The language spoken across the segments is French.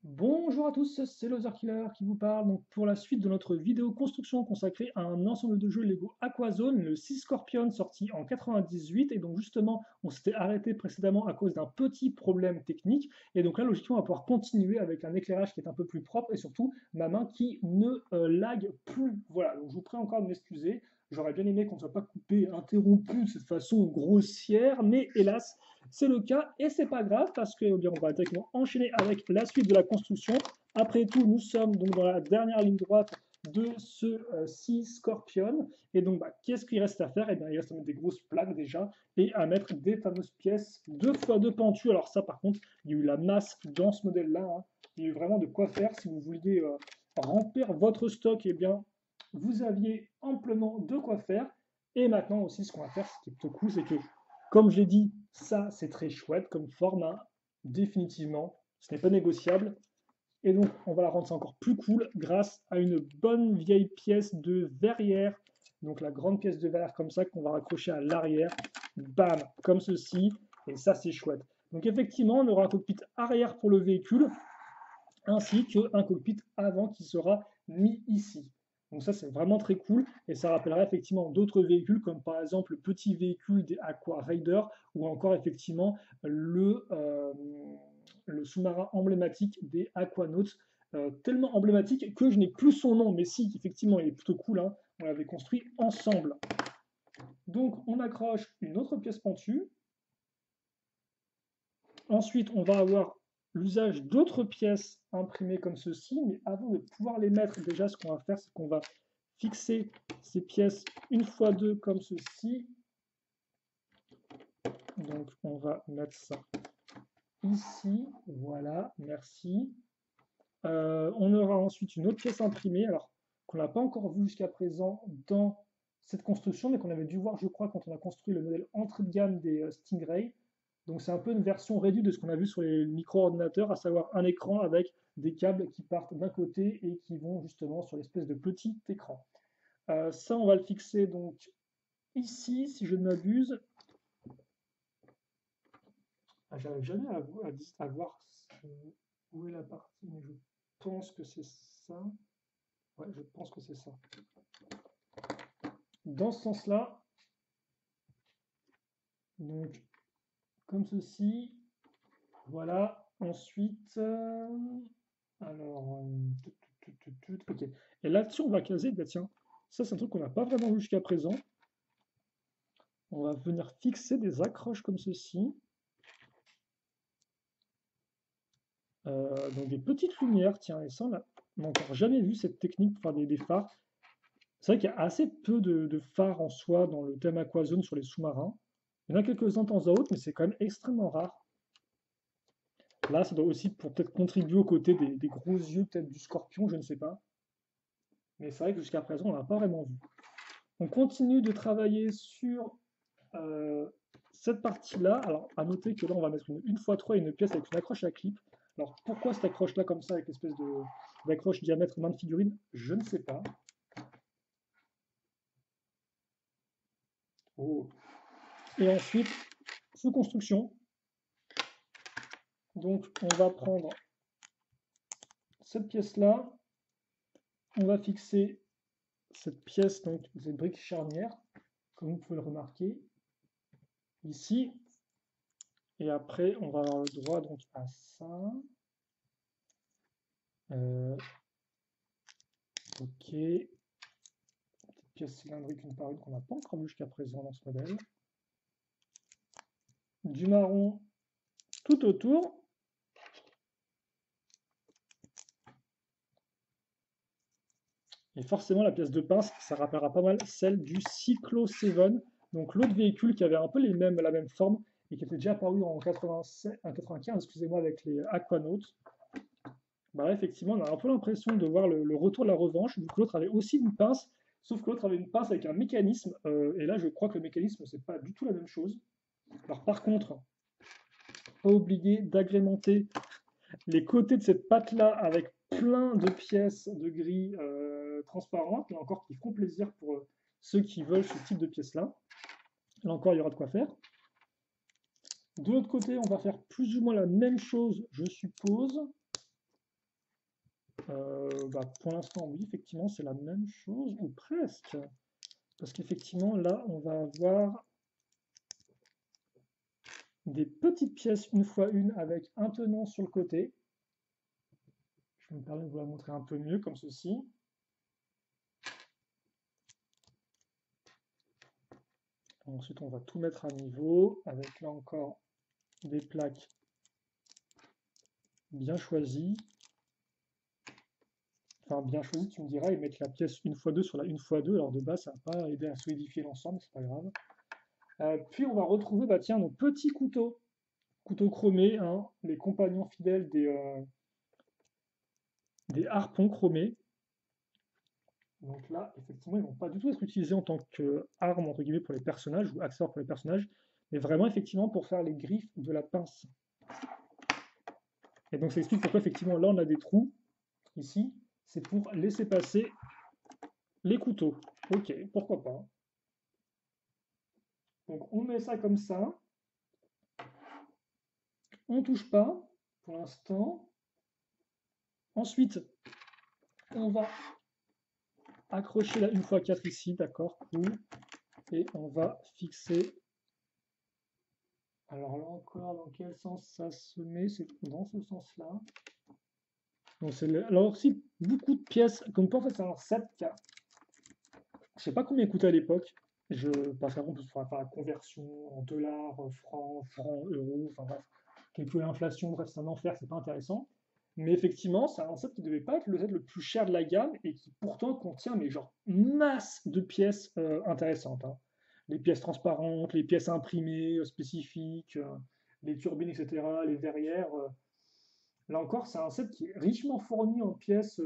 Bonjour à tous, c'est Loser Killer qui vous parle. Donc pour la suite de notre vidéo construction consacrée à un ensemble de jeux Lego Aquazone, le Sea Scorpion sorti en 98. Et donc justement, on s'était arrêté précédemment à cause d'un petit problème technique. Et donc là, logiquement, on va pouvoir continuer avec un éclairage qui est un peu plus propre et surtout ma main qui ne lag plus. Voilà, donc je vous prie encore de m'excuser. J'aurais bien aimé qu'on ne soit pas coupé, interrompu de cette façon grossière, mais hélas, c'est le cas et c'est pas grave parce que eh bien, on va directement enchaîner avec la suite de la construction. Après tout, nous sommes donc dans la dernière ligne droite de ce Sea Scorpion. Et donc, qu'est-ce qu'il reste à faire? Eh bien, il reste à mettre des grosses plaques déjà et à mettre des fameuses pièces 2x2 pentues. Alors ça, par contre, il y a eu la masse dans ce modèle-là, hein. Il y a eu vraiment de quoi faire. Si vous vouliez remplir votre stock, eh bien, vous aviez amplement de quoi faire. Et maintenant aussi, ce qu'on va faire, ce qui est plutôt cool, c'est que comme je l'ai dit, ça c'est très chouette comme format, définitivement, ce n'est pas négociable. Et donc on va la rendre ça encore plus cool grâce à une bonne vieille pièce de verrière, donc la grande pièce de verrière comme ça qu'on va raccrocher à l'arrière, bam, comme ceci, et ça c'est chouette. Donc effectivement, on aura un cockpit arrière pour le véhicule, ainsi qu'un cockpit avant qui sera mis ici. Donc ça, c'est vraiment très cool et ça rappellera effectivement d'autres véhicules comme par exemple le petit véhicule des Aqua Raider ou encore effectivement le sous-marin emblématique des Aquanauts, tellement emblématique que je n'ai plus son nom, mais si, effectivement, il est plutôt cool, hein, on l'avait construit ensemble. Donc on accroche une autre pièce pentue. Ensuite, on va avoir l'usage d'autres pièces imprimées comme ceci, mais avant de pouvoir les mettre, déjà, ce qu'on va faire, c'est qu'on va fixer ces pièces une fois deux comme ceci. Donc, on va mettre ça ici. Voilà, merci. On aura ensuite une autre pièce imprimée, alors qu'on n'a pas encore vu jusqu'à présent dans cette construction, mais qu'on avait dû voir, je crois, quand on a construit le modèle entrée de gamme des Stingray. Donc c'est un peu une version réduite de ce qu'on a vu sur les micro-ordinateurs, à savoir un écran avec des câbles qui partent d'un côté et qui vont justement sur l'espèce de petit écran. Ça, on va le fixer donc ici, si je ne m'abuse. Ah, j'arrive jamais à voir où est la partie, mais je pense que c'est ça. Ouais, je pense que c'est ça. Dans ce sens-là, donc comme ceci, voilà. Ensuite, alors, ok. Et là-dessus, on va caser, bah tiens, ça c'est un truc qu'on n'a pas vraiment vu jusqu'à présent. On va venir fixer des accroches comme ceci. Donc des petites lumières, tiens, et ça, on n'a encore jamais vu cette technique pour faire des phares. C'est vrai qu'il y a assez peu de phares en soi dans le thème Aquazone sur les sous-marins. Il y en a quelques-uns de temps à autre, mais c'est quand même extrêmement rare. Là, ça doit aussi pour peut-être contribuer aux côtés des gros yeux, peut-être du scorpion, je ne sais pas. Mais c'est vrai que jusqu'à présent, on n'a pas vraiment vu. On continue de travailler sur euh, cette partie-là. Alors, à noter que là, on va mettre une x3 et une pièce avec une accroche à clip. Alors, pourquoi cette accroche-là, comme ça, avec l'espèce d'accroche diamètre main de figurine? Je ne sais pas. Oh. Et ensuite, sous construction. Donc, on va prendre cette pièce-là. On va fixer cette pièce, donc, cette brique charnière, comme vous pouvez le remarquer, ici. Et après, on va avoir le droit donc à ça. Ok. Petite pièce cylindrique une par une qu'on n'a pas encore vu jusqu'à présent dans ce modèle. Du marron tout autour. Et forcément, la pièce de pince, ça rappellera pas mal celle du Cyclo 7, donc l'autre véhicule qui avait un peu la même forme et qui était déjà apparu en 95, excusez-moi, avec les Aquanauts. Bah là, effectivement, on a un peu l'impression de voir le retour de la revanche, vu que l'autre avait aussi une pince, sauf que l'autre avait une pince avec un mécanisme, et là, je crois que le mécanisme, c'est pas du tout la même chose. Alors, par contre, pas oublier d'agrémenter les côtés de cette patte-là avec plein de pièces de gris transparentes, là encore, qui font plaisir pour ceux qui veulent ce type de pièces-là. Là encore, il y aura de quoi faire. De l'autre côté, on va faire plus ou moins la même chose, je suppose. Pour l'instant, oui, effectivement, c'est la même chose, ou presque. Parce qu'effectivement, là, on va avoir des petites pièces une fois une avec un tenant sur le côté. Je me permets de vous la montrer un peu mieux, comme ceci. Ensuite, on va tout mettre à niveau, avec là encore des plaques bien choisies. Enfin, bien choisies, tu me diras, et mettre la pièce 1x2 sur la 1x2. Alors de base, ça va pas aider à solidifier l'ensemble, c'est pas grave. Puis on va retrouver, bah tiens, nos petits couteaux. Couteaux chromés, hein, les compagnons fidèles des harpons chromés. Donc là, effectivement, ils ne vont pas du tout être utilisés en tant qu'armes, entre guillemets, pour les personnages, ou accessoires pour les personnages, mais vraiment, effectivement, pour faire les griffes de la pince. Et donc ça explique pourquoi, effectivement, là, on a des trous, ici, c'est pour laisser passer les couteaux. Ok, pourquoi pas. Donc on met ça comme ça, on ne touche pas, pour l'instant. Ensuite, on va accrocher la 1x4 ici, d'accord, cool. Et on va fixer. Alors là encore, dans quel sens ça se met? C'est dans ce sens-là. Donc alors aussi, beaucoup de pièces. Comme quoi, en fait, c'est un set qui a. Je sais pas combien il coûtait à l'époque. Parce qu'après, on peut faire la conversion en dollars, francs, euros, enfin bref. Calculer l'inflation, bref, c'est un enfer, c'est pas intéressant. Mais effectivement, c'est un set qui devait pas être le set le plus cher de la gamme et qui pourtant contient, mais genre, masse de pièces intéressantes, hein. Les pièces transparentes, les pièces imprimées spécifiques, les turbines, etc., les verrières. Là encore, c'est un set qui est richement fourni en pièces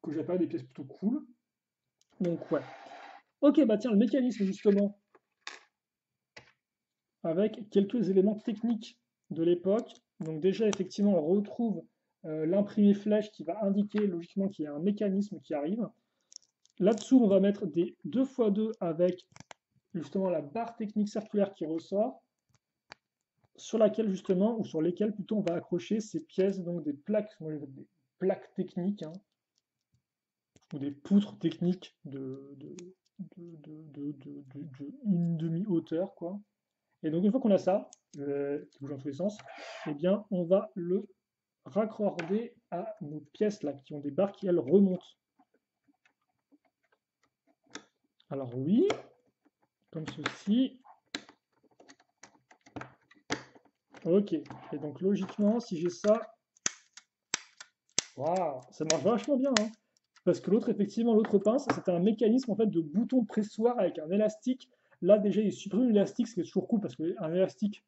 que j'appelle des pièces plutôt cool. Donc ouais. Ok, bah tiens, le mécanisme justement, avec quelques éléments techniques de l'époque. Donc déjà, effectivement, on retrouve l'imprimé flèche qui va indiquer logiquement qu'il y a un mécanisme qui arrive. Là-dessous, on va mettre des 2x2 avec justement la barre technique circulaire qui ressort, sur laquelle justement, ou sur lesquelles plutôt on va accrocher ces pièces, donc des plaques, des plaques techniques, hein, ou des poutres techniques une demi-hauteur, quoi. Et donc une fois qu'on a ça, qui bouge dans tous les sens, eh bien on va le raccorder à nos pièces là, qui ont des barres qui elles remontent. Alors oui, comme ceci. Ok, et donc logiquement, si j'ai ça, waouh, ça marche vachement bien, hein. Parce que l'autre, effectivement, l'autre pince, c'était un mécanisme en fait de bouton pressoir avec un élastique. Là, déjà, il supprime l'élastique, ce qui est toujours cool parce qu'un élastique,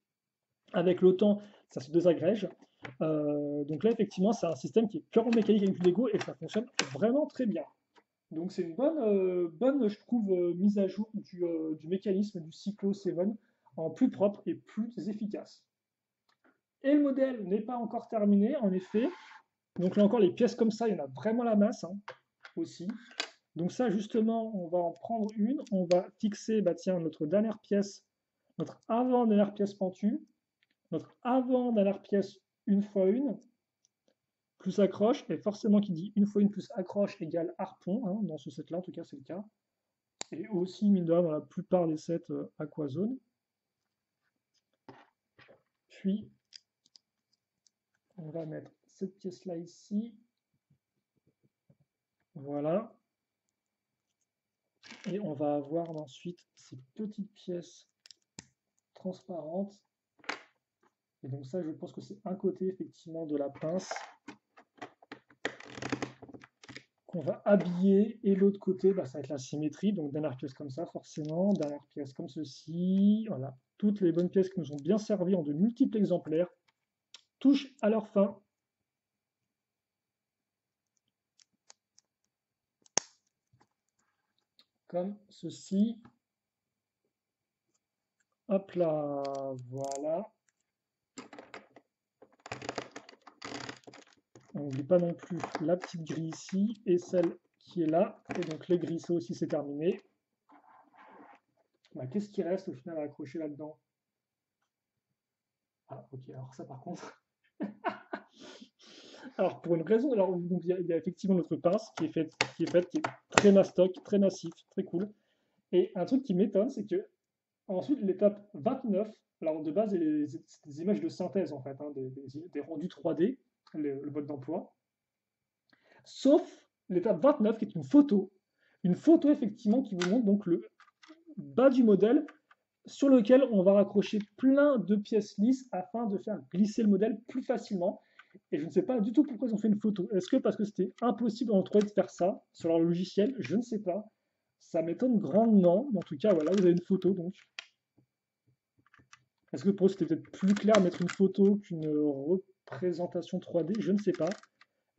avec le temps, ça se désagrège. Donc là, effectivement, c'est un système qui est purement mécanique avec du Lego et ça fonctionne vraiment très bien. Donc c'est une bonne, je trouve, mise à jour du mécanisme du Cyclo 7 en plus propre et plus efficace. Et le modèle n'est pas encore terminé, en effet. Donc là encore, les pièces comme ça, il y en a vraiment la masse, hein, aussi. Donc ça, justement, on va en prendre une. On va fixer, bah tiens, notre dernière pièce, notre avant-dernière pièce pentue, notre avant-dernière pièce 1x1, plus accroche, et forcément qui dit 1x1 plus accroche égale harpon, hein, dans ce set-là, en tout cas, c'est le cas. Et aussi, mine de rien, dans la plupart des sets Aquazone. Puis, on va mettre cette pièce-là ici. Voilà. Et on va avoir ensuite ces petites pièces transparentes. Et donc ça, je pense que c'est un côté, effectivement, de la pince qu'on va habiller. Et l'autre côté, bah, ça va être la symétrie. Donc dernière pièce comme ça, forcément. Dernière pièce comme ceci. Voilà. Toutes les bonnes pièces qui nous ont bien servi en de multiples exemplaires touchent à leur fin. Comme ceci. Hop là, voilà. On n'oublie pas non plus la petite grille ici et celle qui est là. Et donc les grilles, ça aussi c'est terminé. Bah, qu'est-ce qui reste au final à accrocher là-dedans? Ah ok, alors ça par contre, Alors, pour une raison, alors, donc, il y a effectivement notre pince qui est très mastoc, très massif, très cool. Et un truc qui m'étonne, c'est que ensuite, l'étape 29, alors de base, c'est des images de synthèse en fait, hein, des rendus 3D, le mode d'emploi, sauf l'étape 29 qui est une photo effectivement qui vous montre donc le bas du modèle sur lequel on va raccrocher plein de pièces lisses afin de faire glisser le modèle plus facilement. Et je ne sais pas du tout pourquoi ils ont fait une photo. Est-ce que parce que c'était impossible en 3D de faire ça sur leur logiciel? Je ne sais pas. Ça m'étonne grandement. Mais en tout cas, voilà, vous avez une photo donc. Est-ce que pour eux c'était peut-être plus clair de mettre une photo qu'une représentation 3D? Je ne sais pas.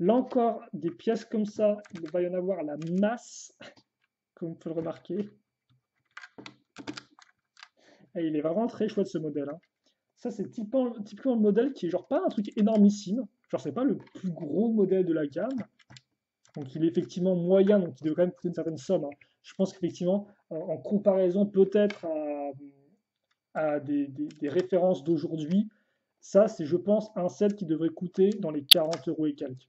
Là encore, des pièces comme ça, il va y en avoir à la masse, comme vous pouvez le remarquer. Et il est vraiment très chouette ce modèle, hein. Ça, c'est typiquement le modèle qui est genre pas un truc énormissime. Genre, c'est pas le plus gros modèle de la gamme. Donc, il est effectivement moyen, donc il devrait quand même coûter une certaine somme, hein. Je pense qu'effectivement, en comparaison peut-être à des références d'aujourd'hui, ça, c'est, je pense, un set qui devrait coûter dans les 40 euros et quelques,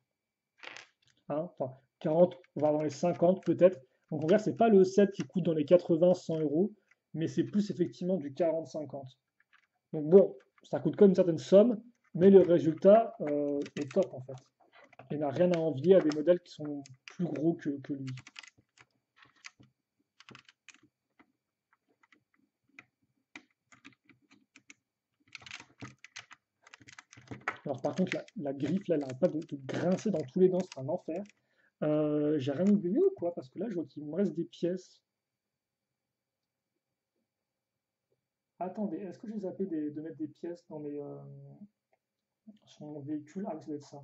hein. Enfin, 40, voire dans les 50 peut-être. Donc, on regarde, c'est pas le set qui coûte dans les 80, 100 euros, mais c'est plus effectivement du 40-50. Donc bon, ça coûte quand même une certaine somme, mais le résultat est top en fait. Il n'a rien à envier à des modèles qui sont plus gros que lui. Alors par contre, la griffe, là, elle n'arrête pas de grincer dans tous les dents, c'est un enfer. J'ai rien oublié ou quoi? Parce que là, je vois qu'il me reste des pièces. Attendez, est-ce que j'ai zappé de mettre des pièces sur mon véhicule? Ah oui, ça doit être ça.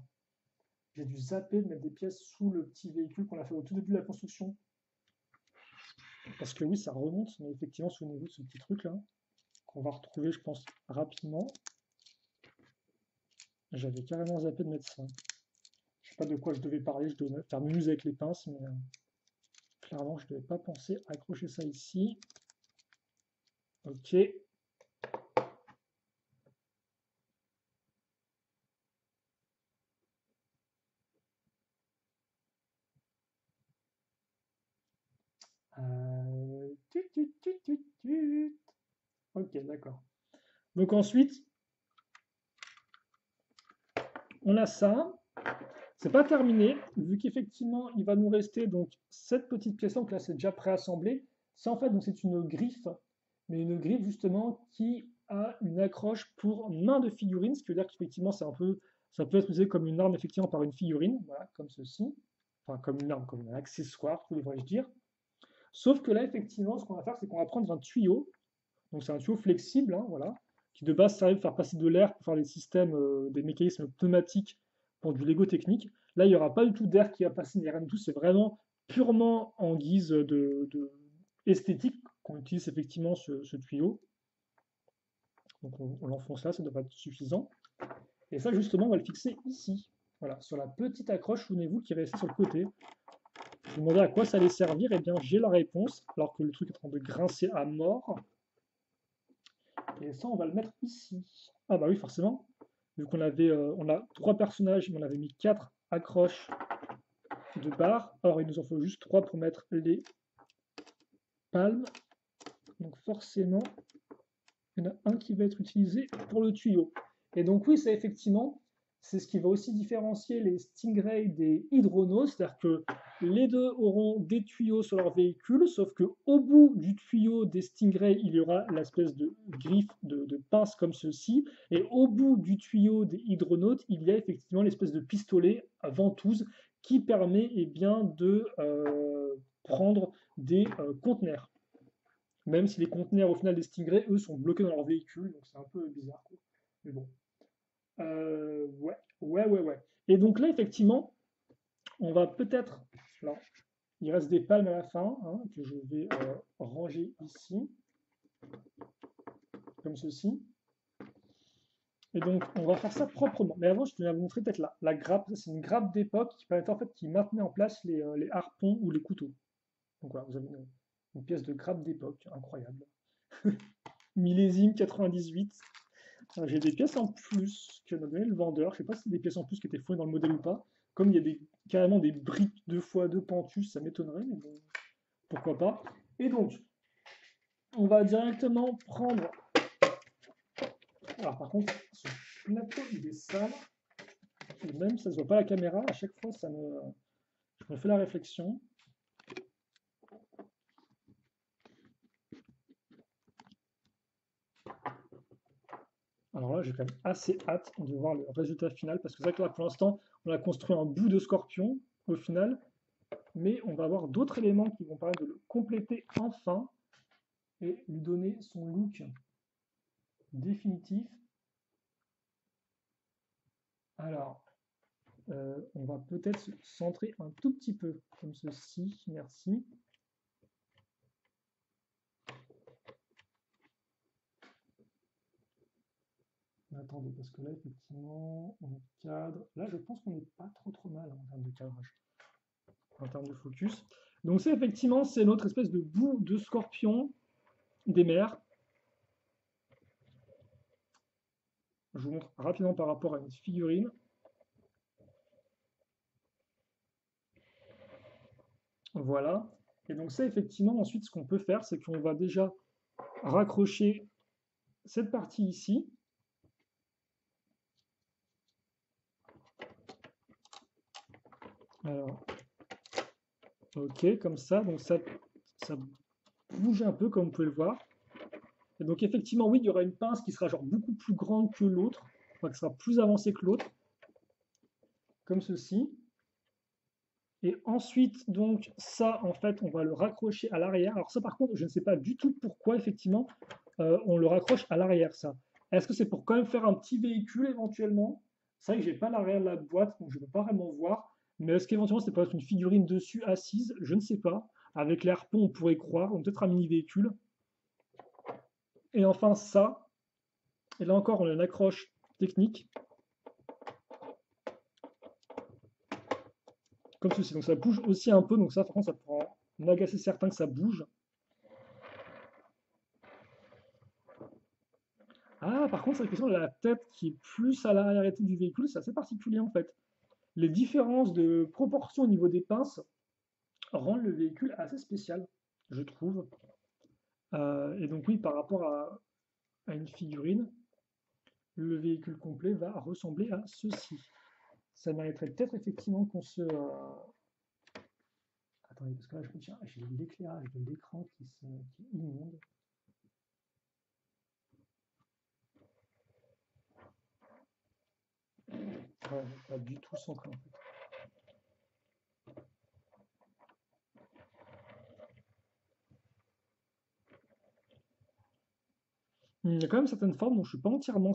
J'ai dû zapper de mettre des pièces sous le petit véhicule qu'on a fait au tout début de la construction. Parce que oui, ça remonte, mais effectivement, souvenez-vous de ce petit truc-là, qu'on va retrouver, je pense, rapidement. J'avais carrément zappé de mettre ça. Je sais pas de quoi je devais parler, je devais faire muse avec les pinces, mais clairement, je ne devais pas penser à accrocher ça ici. Ok. Ok, d'accord. Donc ensuite, on a ça. C'est pas terminé, vu qu'effectivement, il va nous rester donc cette petite pièce-là, donc là c'est déjà préassemblé. Ça en fait, donc c'est une griffe, mais une griffe justement qui a une accroche pour main de figurine, ce qui veut dire qu'effectivement c'est un peu, ça peut être utilisé comme une arme effectivement par une figurine, voilà, comme ceci, enfin comme une arme, comme un accessoire, devrais-je dire. Sauf que là effectivement, ce qu'on va faire, c'est qu'on va prendre un tuyau, donc c'est un tuyau flexible, hein, voilà, qui de base servait pour faire passer de l'air, pour faire des systèmes, des mécanismes pneumatiques pour du Lego technique. Là, il n'y aura pas du tout d'air qui va passer, ni rien du tout. C'est vraiment purement en guise de esthétique qu'on utilise effectivement ce tuyau. Donc on l'enfonce là, ça devrait être suffisant. Et ça, justement, on va le fixer ici. Voilà, sur la petite accroche, souvenez-vous, qui est restée sur le côté. Je vous demandais à quoi ça allait servir, et bien j'ai la réponse, alors que le truc est en train de grincer à mort. Et ça, on va le mettre ici. Ah bah oui, forcément. Vu qu'on avait, on a 3 personnages, mais on avait mis 4 accroches de barres. Alors il nous en faut juste 3 pour mettre les palmes. Donc forcément, il y en a un qui va être utilisé pour le tuyau. Et donc oui, ça effectivement, c'est ce qui va aussi différencier les Stingray des Hydronos, c'est-à-dire que les deux auront des tuyaux sur leur véhicule, sauf qu'au bout du tuyau des Stingray, il y aura l'espèce de griffe de pince comme ceci, et au bout du tuyau des Hydronautes, il y a effectivement l'espèce de pistolet à ventouse qui permet bien, de prendre des conteneurs. Même si les conteneurs au final des Stingray, eux, sont bloqués dans leur véhicule, donc c'est un peu bizarre, quoi. Mais bon. Ouais, ouais, ouais, ouais. Et donc là, effectivement, on va peut-être. Alors, il reste des palmes à la fin, hein, que je vais ranger ici, comme ceci. Et donc, on va faire ça proprement. Mais avant, je vais vous montrer peut-être la grappe. C'est une grappe d'époque qui permettait en fait, qui maintenait en place les harpons ou les couteaux. Donc voilà, vous avez une pièce de grappe d'époque, incroyable. Millésime 98. J'ai des pièces en plus que m'a donné le vendeur. Je sais pas si c'est des pièces en plus qui étaient fournies dans le modèle ou pas. Comme il y a carrément des briques 2x2 pentus, ça m'étonnerait, mais bon, pourquoi pas. Et donc, on va directement prendre. Alors par contre, ce plateau il est sale. Et même ça se voit pas à la caméra, à chaque fois je me fais la réflexion. Alors là, j'ai quand même assez hâte de voir le résultat final parce que c'est vrai que là, pour l'instant, on a construit un bout de scorpion au final, mais on va avoir d'autres éléments qui vont permettre de le compléter enfin et lui donner son look définitif. Alors, on va peut-être se centrer un tout petit peu comme ceci, merci. Attendez, parce que là, effectivement, on cadre. Là, je pense qu'on n'est pas trop mal en termes de cadrage, en termes de focus. Donc, c'est effectivement, c'est notre espèce de bout de scorpion des mers. Je vous montre rapidement par rapport à une figurine. Voilà. Et donc, ça, effectivement, ensuite, ce qu'on peut faire, c'est qu'on va déjà raccrocher cette partie ici. Alors, ok, comme ça. Donc, ça bouge un peu, comme vous pouvez le voir. Et donc, effectivement, oui, il y aura une pince qui sera genre beaucoup plus grande que l'autre, enfin, qui sera plus avancée que l'autre, comme ceci. Et ensuite, donc, ça, en fait, on va le raccrocher à l'arrière. Alors ça, par contre, je ne sais pas du tout pourquoi, effectivement, on le raccroche à l'arrière, ça. Est-ce que c'est pour quand même faire un petit véhicule, éventuellement? C'est vrai que j'ai pas l'arrière de la boîte, donc je ne peux pas vraiment voir. Mais est-ce qu'éventuellement, c'est pour être une figurine dessus, assise? Je ne sais pas. Avec les harpons, on pourrait croire, ou peut-être un mini-véhicule. Et enfin, ça. Et là encore, on a une accroche technique, comme ceci. Donc ça bouge aussi un peu, donc ça, par contre, ça pourra m'agacer certains que ça bouge. Ah, par contre, c'est la question de la tête qui est plus à l'arrière du véhicule, c'est assez particulier en fait. Les différences de proportion au niveau des pinces rendent le véhicule assez spécial, je trouve. Et donc oui, par rapport à une figurine, le véhicule complet va ressembler à ceci. Ça mériterait peut-être effectivement qu'on se... Attendez, parce que là, j'ai l'éclairage de l'écran qui est immonde. Ouais, pas du tout centré en fait. Il y a quand même certaines formes dont je ne suis pas entièrement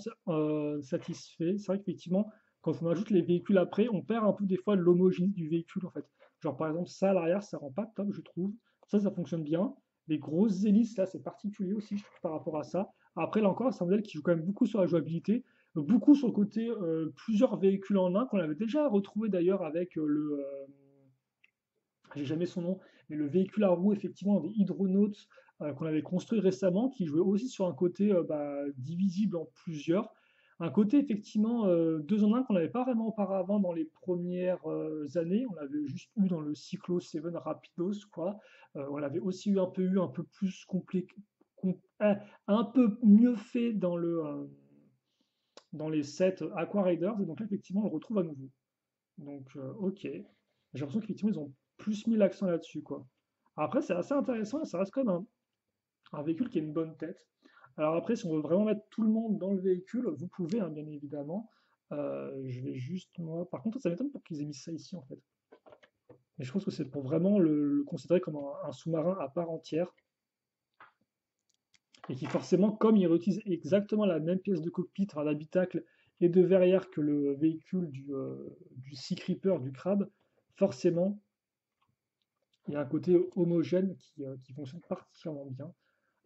satisfait. C'est vrai qu'effectivement, quand on ajoute les véhicules après, on perd un peu des fois l'homogénéité du véhicule en fait. Genre par exemple, ça à l'arrière, ça rend pas top, je trouve. Ça fonctionne bien. Les grosses hélices, là, c'est particulier aussi, je trouve, par rapport à ça. Après, là encore, c'est un modèle qui joue quand même beaucoup sur la jouabilité, beaucoup sur le côté plusieurs véhicules en un, qu'on avait déjà retrouvé d'ailleurs avec j'ai jamais son nom, mais le véhicule à roues, effectivement, des hydronautes qu'on avait construit récemment, qui jouait aussi sur un côté divisible en plusieurs. Un côté, effectivement, deux en un qu'on n'avait pas vraiment auparavant dans les premières années. On l'avait juste eu dans le Cyclo 7 Rapidos, quoi. On l'avait aussi eu un peu plus complet, un peu mieux fait dans les sets Aqua Raiders. Et donc là, effectivement, on le retrouve à nouveau. Donc, ok. J'ai l'impression qu'effectivement, ils ont plus mis l'accent là-dessus, quoi. Après, c'est assez intéressant, ça reste quand même un véhicule qui a une bonne tête. Alors après, si on veut vraiment mettre tout le monde dans le véhicule, vous pouvez, hein, bien évidemment. Je vais juste, moi... Par contre, ça m'étonne pour qu'ils aient mis ça ici, en fait. Mais je pense que c'est pour vraiment le considérer comme un sous-marin à part entière. Et qui forcément, comme il réutilise exactement la même pièce de cockpit, enfin, d'habitacle et de verrière que le véhicule du Sea Creeper, du crabe, forcément, il y a un côté homogène qui fonctionne particulièrement bien.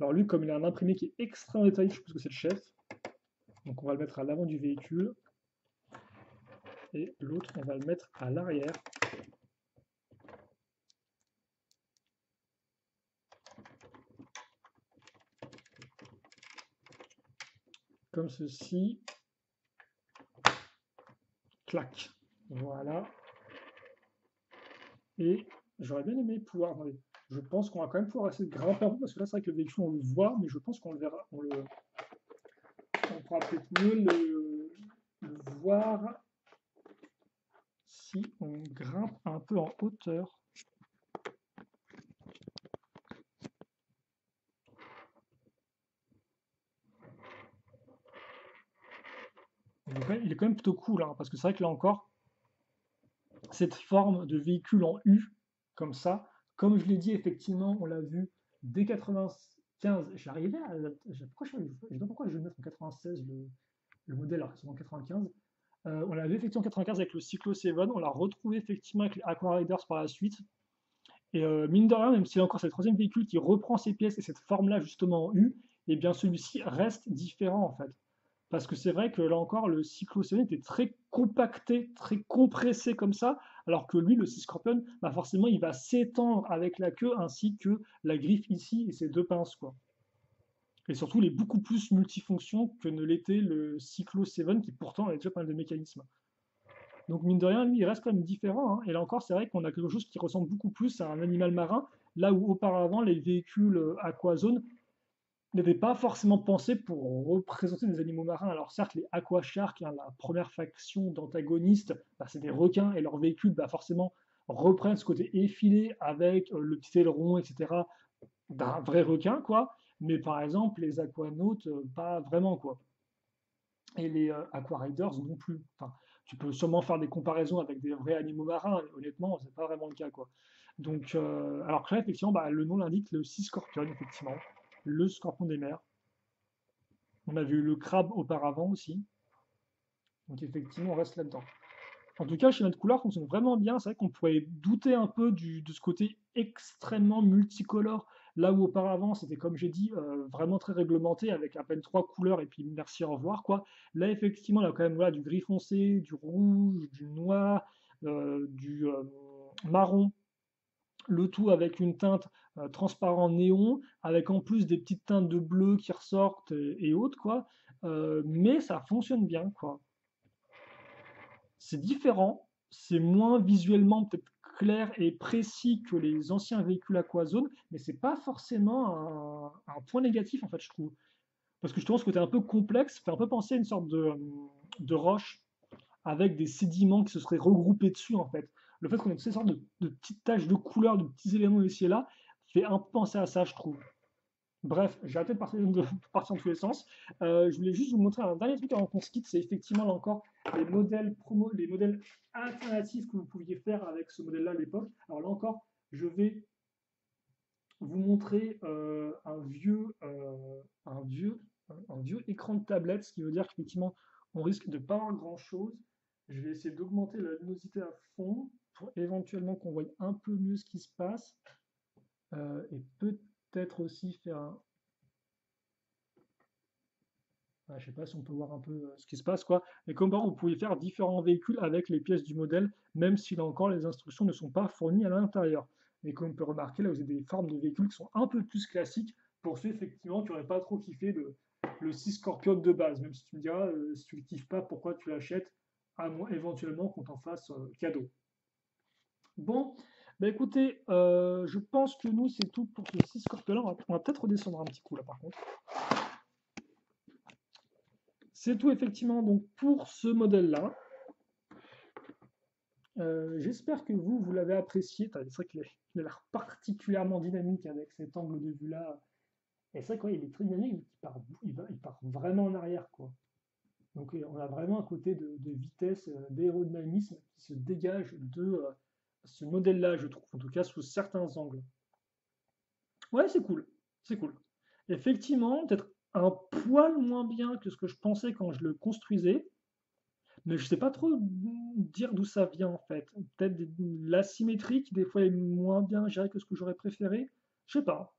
Alors lui, comme il a un imprimé qui est extrêmement détaillé, je pense que c'est le chef. Donc on va le mettre à l'avant du véhicule. Et l'autre, on va le mettre à l'arrière. comme ceci. Clac. Voilà. Et j'aurais bien aimé pouvoir. Attendez, je pense qu'on va quand même pouvoir essayer de grimper un peu parce que là, c'est vrai que le véhicule, on le voit, mais je pense qu'on le verra. On pourra peut-être mieux le voir si on grimpe un peu en hauteur. Il est quand même plutôt cool, hein, parce que c'est vrai que là encore, cette forme de véhicule en U, comme ça, comme je l'ai dit, effectivement, on l'a vu dès 95. J'arrivais à. Pourquoi je sais pas pourquoi je vais le mettre en 96, le modèle, alors que c'est en 95. On l'avait effectivement en 95 avec le Cyclo 7, on l'a retrouvé effectivement avec les Aqua Riders par la suite. Et mine de rien, même s'il y a encore ce troisième véhicule qui reprend ses pièces et cette forme-là justement en U, et bien celui-ci reste différent en fait. Parce que c'est vrai que là encore, le Cyclo-C était très compacté, très compressé comme ça, alors que lui, le Sea Scorpion, bah forcément, il va s'étendre avec la queue ainsi que la griffe ici et ses deux pinces, quoi. Et surtout, il est beaucoup plus multifonction que ne l'était le Cyclo 7, qui pourtant avait déjà pas mal de mécanismes. Donc mine de rien, lui, il reste quand même différent, hein. Et là encore, c'est vrai qu'on a quelque chose qui ressemble beaucoup plus à un animal marin, là où auparavant, les véhicules Aquazone n'était pas forcément pensé pour représenter des animaux marins. Alors certes, les Aquasharks, hein, la première faction d'antagonistes, bah, c'est des requins et leurs véhicules, bah, forcément, reprennent ce côté effilé avec le petit aileron, etc., d'un vrai requin, quoi. Mais par exemple, les aquanautes, pas vraiment, quoi. Et les aquariders non plus. Enfin, tu peux sûrement faire des comparaisons avec des vrais animaux marins, mais honnêtement, c'est pas vraiment le cas, quoi. Donc, alors que là, effectivement, bah, le nom l'indique, le sea scorpion, effectivement, le scorpion des mers. On a vu le crabe auparavant aussi. Donc effectivement, on reste là-dedans. En tout cas, chez notre couleur fonctionne vraiment bien. C'est vrai qu'on pourrait douter un peu de ce côté extrêmement multicolore. Là où auparavant, c'était comme j'ai dit, vraiment très réglementé avec à peine trois couleurs et puis merci, au revoir, quoi. Là, effectivement, il y a quand même voilà, du gris foncé, du rouge, du noir, du marron, le tout avec une teinte transparent néon, avec en plus des petites teintes de bleu qui ressortent et autres, quoi. Mais ça fonctionne bien, quoi. C'est différent, c'est moins visuellement peut-être clair et précis que les anciens véhicules Aquazone, mais c'est pas forcément un point négatif, en fait, je trouve. Parce que justement, ce côté un peu complexe fait un peu penser à une sorte de roche avec des sédiments qui se seraient regroupés dessus, en fait. Le fait qu'on ait toutes ces sortes de petites taches de couleurs, de petits éléments ici et là, fait un peu penser à ça, je trouve. Bref, j'ai arrêté de partir dans tous les sens. Je voulais juste vous montrer un dernier truc avant qu'on se quitte, c'est effectivement là encore les modèles promo, les modèles alternatifs que vous pouviez faire avec ce modèle-là à l'époque. Alors là encore, je vais vous montrer un vieux écran de tablette, ce qui veut dire qu'effectivement, on risque de ne pas avoir grand-chose. Je vais essayer d'augmenter la luminosité à fond pour éventuellement qu'on voie un peu mieux ce qui se passe. Et peut-être aussi faire un. Ah, je sais pas si on peut voir un peu ce qui se passe, quoi. Et comme par exemple, vous pouvez faire différents véhicules avec les pièces du modèle, même si là encore les instructions ne sont pas fournies à l'intérieur. Et comme on peut remarquer, là vous avez des formes de véhicules qui sont un peu plus classiques pour ceux effectivement qui n'auraient pas trop kiffé le 6 Scorpion de base. Même si tu me diras, si tu ne le kiffes pas, pourquoi tu l'achètes, à moins éventuellement qu'on t'en fasse cadeau. Bon, bah écoutez, je pense que nous c'est tout pour ce 6 Scorpion. On va peut-être redescendre un petit coup là par contre. C'est tout effectivement donc pour ce modèle-là. J'espère que vous l'avez apprécié. C'est vrai qu'il a l'air particulièrement dynamique avec cet angle de vue-là. Et c'est vrai qu'il est très dynamique, il part vraiment en arrière, quoi. Donc on a vraiment un côté de vitesse, d'aérodynamisme qui se dégage de ce modèle-là, je trouve, en tout cas sous certains angles. Ouais, c'est cool, c'est cool. Effectivement, peut-être un poil moins bien que ce que je pensais quand je le construisais, mais je sais pas trop dire d'où ça vient en fait. Peut-être l'asymétrie qui des fois est moins bien gérée que ce que j'aurais préféré. Je sais pas.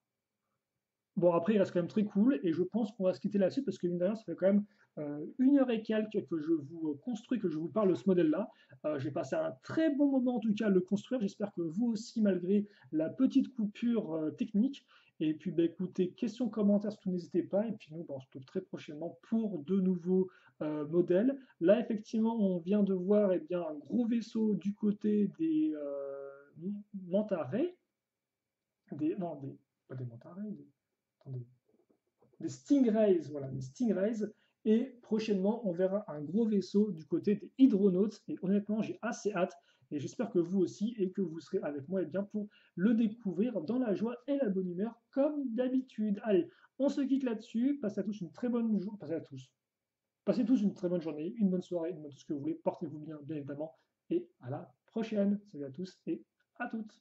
Bon, après, il reste quand même très cool et je pense qu'on va se quitter là-dessus parce que mine de rien, ça fait quand même 1 heure et quelques que je vous construis, que je vous parle de ce modèle-là. J'ai passé un très bon moment en tout cas à le construire. J'espère que vous aussi, malgré la petite coupure technique. Et puis, bah, écoutez, questions, commentaires, surtout n'hésitez pas. Et puis nous, bah, on se retrouve très prochainement pour de nouveaux modèles. Là, effectivement, on vient de voir eh bien, un gros vaisseau du côté des manta rays, non, pas des manta rays, attendez, des stingrays, voilà, des stingrays. Et prochainement, on verra un gros vaisseau du côté des hydronautes. Et honnêtement, j'ai assez hâte. Et j'espère que vous aussi, et que vous serez avec moi eh bien, pour le découvrir dans la joie et la bonne humeur, comme d'habitude. Allez, on se quitte là-dessus. Passez à tous une très bonne journée. Passez tous une très bonne journée, une bonne soirée, tout ce que vous voulez. Portez-vous bien, bien évidemment. Et à la prochaine. Salut à tous et à toutes.